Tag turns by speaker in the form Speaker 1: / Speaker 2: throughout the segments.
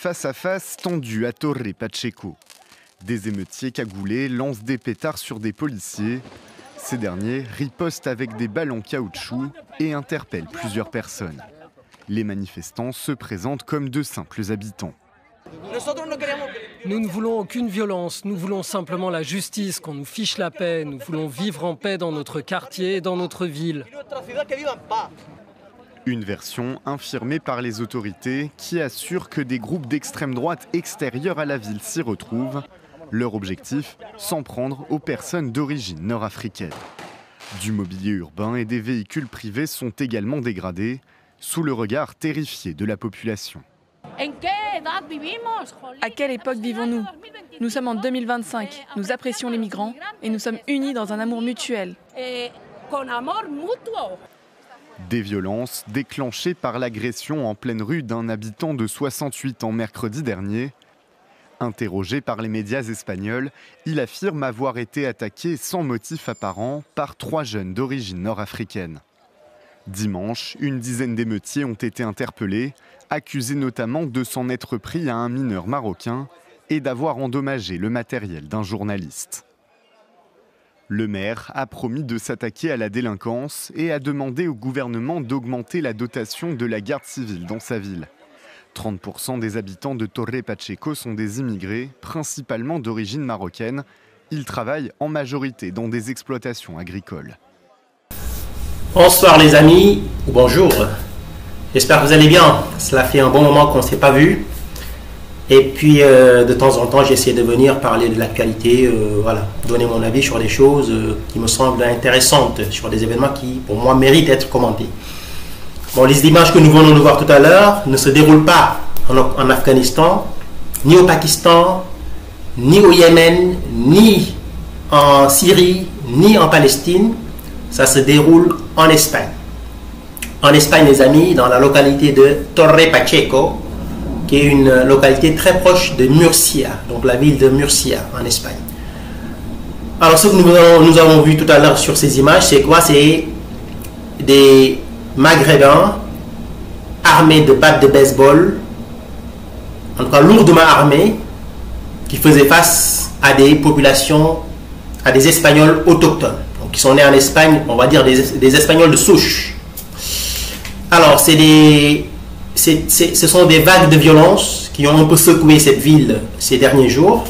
Speaker 1: face-à-face tendu à Torre Pacheco. Des émeutiers cagoulés lancent des pétards sur des policiers. Ces derniers ripostent avec des balles en caoutchouc et interpellent plusieurs personnes. Les manifestants se présentent comme de simples habitants.
Speaker 2: Nous ne voulons aucune violence, nous voulons simplement la justice, qu'on nous fiche la paix. Nous voulons vivre en paix dans notre quartier et dans notre ville.
Speaker 1: Une version infirmée par les autorités qui assure que des groupes d'extrême droite extérieurs à la ville s'y retrouvent. Leur objectif, s'en prendre aux personnes d'origine nord-africaine. Du mobilier urbain et des véhicules privés sont également dégradés, sous le regard terrifié de la population.
Speaker 3: À quelle époque vivons-nous? Nous sommes en 2025, nous apprécions les migrants et nous sommes unis dans un amour mutuel.
Speaker 1: Des violences déclenchées par l'agression en pleine rue d'un habitant de 68 ans mercredi dernier. Interrogé par les médias espagnols, il affirme avoir été attaqué sans motif apparent par 3 jeunes d'origine nord-africaine. Dimanche, une dizaine d'émeutiers ont été interpellés, accusés notamment de s'en être pris à un mineur marocain et d'avoir endommagé le matériel d'un journaliste. Le maire a promis de s'attaquer à la délinquance et a demandé au gouvernement d'augmenter la dotation de la garde civile dans sa ville. 30% des habitants de Torre Pacheco sont des immigrés, principalement d'origine marocaine. Ils travaillent en majorité dans des exploitations agricoles.
Speaker 4: Bonsoir les amis, ou bonjour. J'espère que vous allez bien. Cela fait un bon moment qu'on ne s'est pas vu. Et puis de temps en temps, j'essaie de venir parler de l'actualité, donner mon avis sur des choses qui me semblent intéressantes, sur des événements qui, pour moi, méritent d'être commentés. Bon, les images que nous venons de voir tout à l'heure ne se déroulent pas en Afghanistan, ni au Pakistan, ni au Yémen, ni en Syrie, ni en Palestine. Ça se déroule en Espagne. En Espagne, les amis, dans la localité de Torre Pacheco, qui est une localité très proche de Murcia, donc la ville de Murcia en Espagne. Alors, ce que nous avons vu tout à l'heure sur ces images, c'est quoi? C'est des Maghrébins armés de battes de baseball, en tout cas lourdement armés, qui faisaient face à des populations, à des Espagnols autochtones, donc qui sont nés en Espagne, on va dire des Espagnols de souche. Alors, ce sont des vagues de violence qui ont un peu secoué cette ville ces derniers jours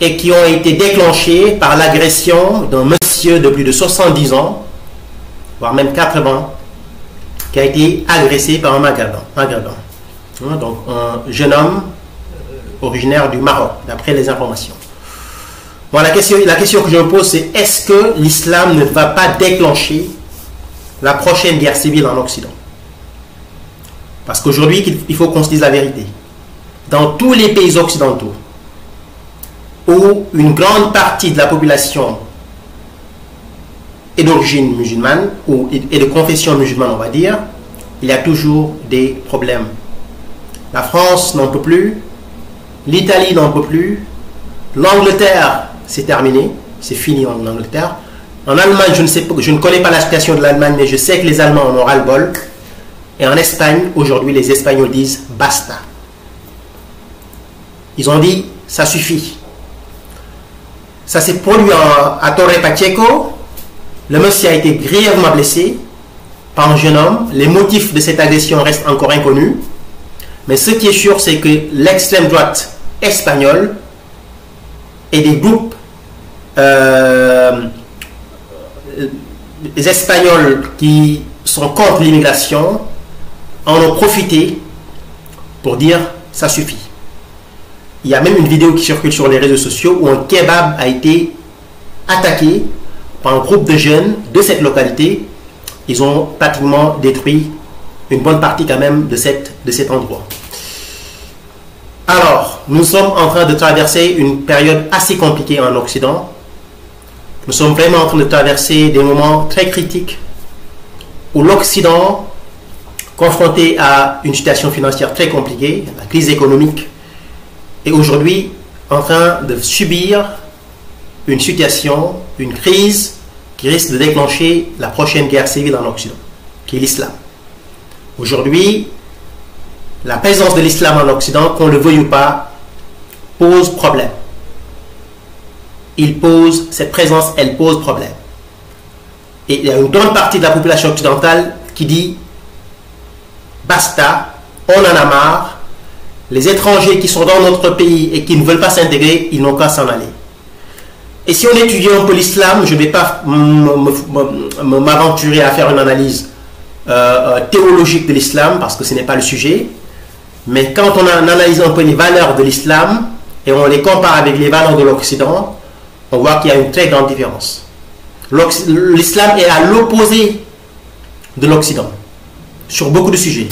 Speaker 4: et qui ont été déclenchées par l'agression d'un monsieur de plus de 70 ans, voire même 80, qui a été agressé par un Maghrébin. Donc un jeune homme originaire du Maroc, d'après les informations. Bon, la question que je me pose, c'est est-ce que l'islam ne va pas déclencher la prochaine guerre civile en Occident? Parce qu'aujourd'hui, il faut qu'on se dise la vérité. Dans tous les pays occidentaux, où une grande partie de la population est d'origine musulmane, et de confession musulmane, on va dire, il y a toujours des problèmes. La France n'en peut plus, l'Italie n'en peut plus, l'Angleterre, c'est terminé, c'est fini en Angleterre. En Allemagne, je ne connais pas la situation de l'Allemagne, mais je sais que les Allemands en ont ras-le-bol. Et en Espagne, aujourd'hui, les Espagnols disent « basta ». Ils ont dit « ça suffit ». Ça s'est produit à Torre Pacheco. Le monsieur a été grièvement blessé par un jeune homme. Les motifs de cette agression restent encore inconnus. Mais ce qui est sûr, c'est que l'extrême droite espagnole et des groupes les Espagnols qui sont contre l'immigration en ont profité pour dire ça suffit. Il y a même une vidéo qui circule sur les réseaux sociaux où un kebab a été attaqué par un groupe de jeunes de cette localité. Ils ont pratiquement détruit une bonne partie quand même de cet endroit. Alors, nous sommes en train de traverser une période assez compliquée en Occident. Nous sommes vraiment en train de traverser des moments très critiques où l'Occident, confronté à une situation financière très compliquée, la crise économique, est aujourd'hui en train de subir une situation, une crise qui risque de déclencher la prochaine guerre civile en Occident, qui est l'islam. Aujourd'hui, la présence de l'islam en Occident, qu'on le veuille ou pas, pose problème. Cette présence, elle pose problème. Et il y a une grande partie de la population occidentale qui dit basta, on en a marre, les étrangers qui sont dans notre pays et qui ne veulent pas s'intégrer, ils n'ont qu'à s'en aller. Et si on étudie un peu l'islam, je ne vais pas m'aventurer à faire une analyse théologique de l'islam, parce que ce n'est pas le sujet, mais quand on analyse un peu les valeurs de l'islam, et on les compare avec les valeurs de l'Occident, on voit qu'il y a une très grande différence. L'islam est à l'opposé de l'Occident, sur beaucoup de sujets.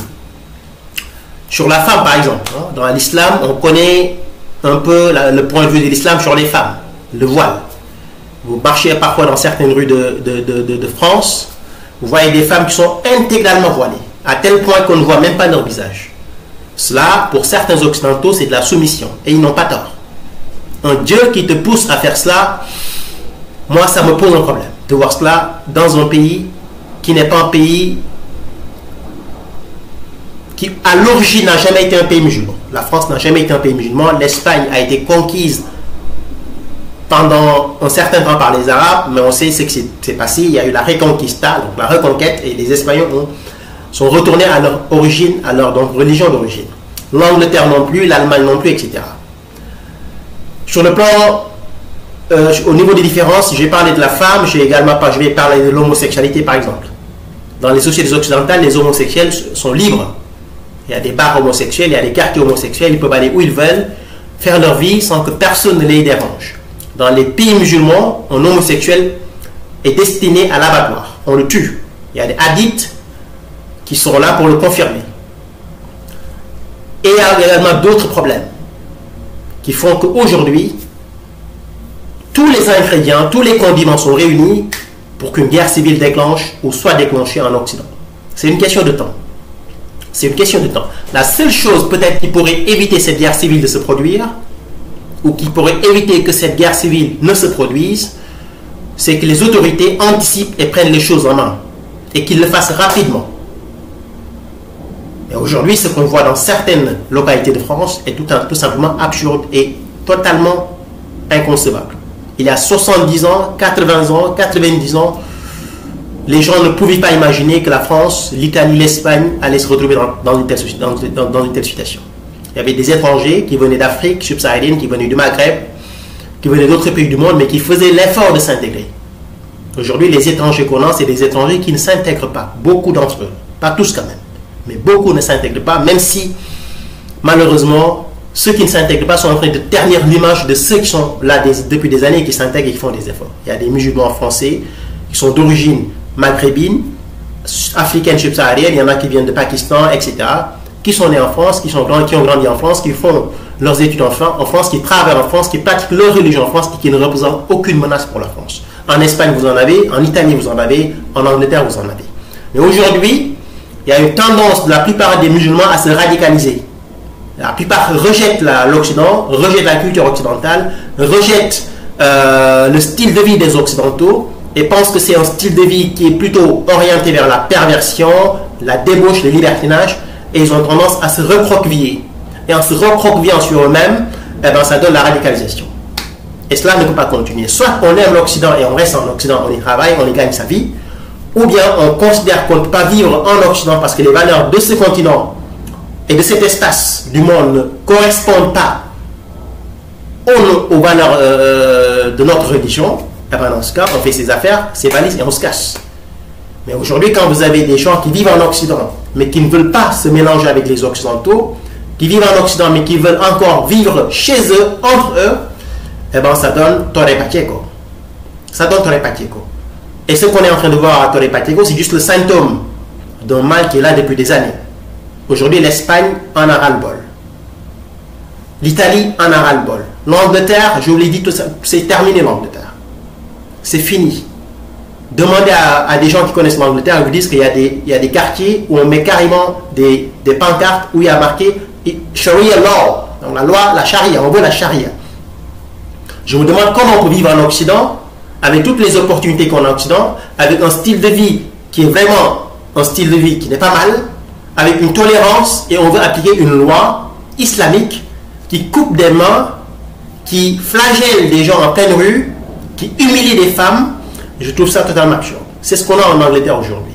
Speaker 4: Sur la femme, par exemple, hein, dans l'islam, on connaît un peu le point de vue de l'islam sur les femmes, le voile. Vous marchez parfois dans certaines rues de France, vous voyez des femmes qui sont intégralement voilées, à tel point qu'on ne voit même pas leur visage. Cela, pour certains occidentaux, c'est de la soumission, et ils n'ont pas tort. Un Dieu qui te pousse à faire cela, moi, ça me pose un problème de voir cela dans un pays qui n'est pas un pays qui, à l'origine, n'a jamais été un pays musulman. La France n'a jamais été un pays musulman. L'Espagne a été conquise pendant un certain temps par les Arabes, mais on sait ce qui s'est passé. Il y a eu la Reconquista, donc la reconquête, et les Espagnols sont retournés à leur origine, à leur religion d'origine. L'Angleterre non plus, l'Allemagne non plus, etc. Sur le plan, au niveau des différences, j'ai parlé de la femme, je vais parler de l'homosexualité par exemple. Dans les sociétés occidentales, les homosexuels sont libres. Il y a des bars homosexuels, il y a des quartiers homosexuels, ils peuvent aller où ils veulent, faire leur vie sans que personne ne les dérange. Dans les pays musulmans, un homosexuel est destiné à l'abattoir. On le tue. Il y a des hadiths qui sont là pour le confirmer. Et il y a également d'autres problèmes qui font qu'aujourd'hui, tous les ingrédients, tous les condiments sont réunis pour qu'une guerre civile déclenche ou soit déclenchée en Occident. C'est une question de temps. C'est une question de temps. La seule chose peut-être qui pourrait éviter cette guerre civile de se produire, ou qui pourrait éviter que cette guerre civile ne se produise, c'est que les autorités anticipent et prennent les choses en main, et qu'ils le fassent rapidement. Et aujourd'hui, ce qu'on voit dans certaines localités de France est tout simplement absurde et totalement inconcevable. Il y a 70 ans, 80 ans, 90 ans, les gens ne pouvaient pas imaginer que la France, l'Italie, l'Espagne allaient se retrouver dans une telle situation. Il y avait des étrangers qui venaient d'Afrique subsaharienne, qui venaient du Maghreb, qui venaient d'autres pays du monde, mais qui faisaient l'effort de s'intégrer. Aujourd'hui, les étrangers qu'on a, c'est des étrangers qui ne s'intègrent pas. Beaucoup d'entre eux. Pas tous quand même. Mais beaucoup ne s'intègrent pas, même si, malheureusement, ceux qui ne s'intègrent pas sont en train de ternir l'image de ceux qui sont là depuis des années et qui s'intègrent et qui font des efforts. Il y a des musulmans français qui sont d'origine maghrébine, africaine subsaharienne, il y en a qui viennent de Pakistan, etc., qui sont nés en France, qui ont grandi en France, qui font leurs études en France, qui travaillent en France, qui pratiquent leur religion en France et qui ne représentent aucune menace pour la France. En Espagne, vous en avez, en Italie, vous en avez, en Angleterre, vous en avez. Mais aujourd'hui, il y a une tendance de la plupart des musulmans à se radicaliser. La plupart rejettent l'Occident, rejettent la culture occidentale, rejettent le style de vie des Occidentaux et pensent que c'est un style de vie qui est plutôt orienté vers la perversion, la débauche, le libertinage, et ils ont tendance à se recroqueviller. Et en se recroquevillant sur eux-mêmes, eh ben, ça donne la radicalisation. Et cela ne peut pas continuer. Soit on aime l'Occident et on reste en Occident, on y travaille, on y gagne sa vie, ou bien on considère qu'on ne peut pas vivre en Occident parce que les valeurs de ce continent et de cet espace du monde ne correspondent pas aux valeurs de notre religion. Et bien dans ce cas, on fait ses affaires, ses valises et on se casse. Mais aujourd'hui, quand vous avez des gens qui vivent en Occident, mais qui ne veulent pas se mélanger avec les Occidentaux, qui vivent en Occident, mais qui veulent encore vivre chez eux, entre eux, eh bien ça donne Torre Pacheco. Ça donne Torre Pacheco. Et ce qu'on est en train de voir à Torre Pacheco, c'est juste le symptôme d'un mal qui est là depuis des années. Aujourd'hui, l'Espagne en a ras-le-bol. L'Italie en a ras-le-bol. L'Angleterre, je vous l'ai dit, c'est terminé l'Angleterre. C'est fini. Demandez à des gens qui connaissent l'Angleterre, ils vous disent qu'il y a des quartiers où on met carrément des pancartes où il y a marqué Sharia law. Donc la loi, la charia, on veut la charia. Je vous demande comment on peut vivre en Occident, avec toutes les opportunités qu'on a en Occident, avec un style de vie qui est vraiment un style de vie qui n'est pas mal, avec une tolérance et on veut appliquer une loi islamique qui coupe des mains, qui flagelle des gens en pleine rue, qui humilie des femmes. Je trouve ça totalement absurde. C'est ce qu'on a en Angleterre aujourd'hui.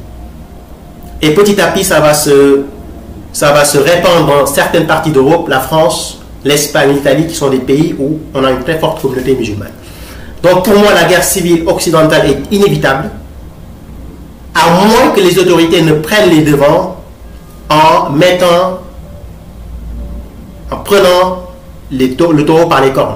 Speaker 4: Et petit à petit, ça va se répandre dans certaines parties d'Europe, la France, l'Espagne, l'Italie, qui sont des pays où on a une très forte communauté musulmane. Donc pour moi, la guerre civile occidentale est inévitable, à moins que les autorités ne prennent les devants en prenant le taureau par les cornes,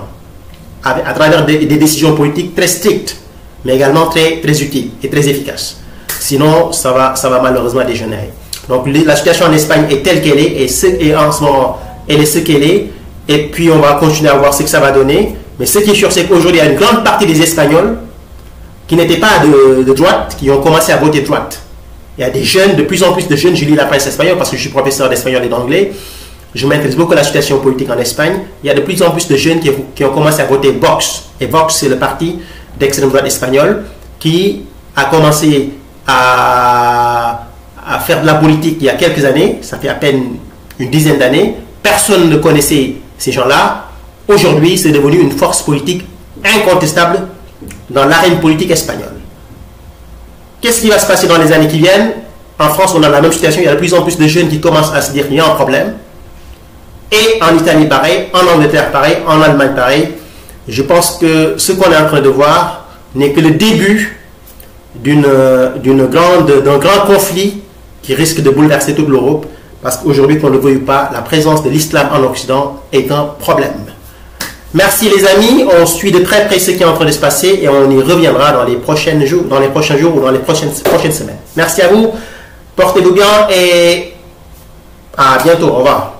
Speaker 4: à travers des décisions politiques très strictes, mais également très utiles et très efficaces. Sinon, ça va malheureusement dégénérer. Donc la situation en Espagne est telle qu'elle est, et en ce moment, elle est ce qu'elle est, et puis on va continuer à voir ce que ça va donner. Mais ce qui est sûr, c'est qu'aujourd'hui, il y a une grande partie des Espagnols qui n'étaient pas de droite, qui ont commencé à voter droite. Il y a des jeunes, de plus en plus de jeunes, je lis la presse espagnole parce que je suis professeur d'espagnol et d'anglais, je m'intéresse beaucoup à la situation politique en Espagne. Il y a de plus en plus de jeunes qui ont commencé à voter Vox. Et Vox, c'est le parti d'extrême droite espagnol qui a commencé à faire de la politique il y a quelques années, ça fait à peine une dizaine d'années. Personne ne connaissait ces gens-là. Aujourd'hui, c'est devenu une force politique incontestable dans l'arène politique espagnole. Qu'est-ce qui va se passer dans les années qui viennent? En France, on a la même situation. Il y a de plus en plus de jeunes qui commencent à se dire qu'il y a un problème. Et en Italie, pareil. En Angleterre, pareil. En Allemagne, pareil. Je pense que ce qu'on est en train de voir n'est que le début d'un grand conflit qui risque de bouleverser toute l'Europe. Parce qu'aujourd'hui, qu'on ne le veuille pas, la présence de l'islam en Occident est un problème. Merci les amis, on suit de très près ce qui est en train de se passer et on y reviendra dans les prochains jours ou dans les prochaines semaines. Merci à vous, portez-vous bien et à bientôt, au revoir.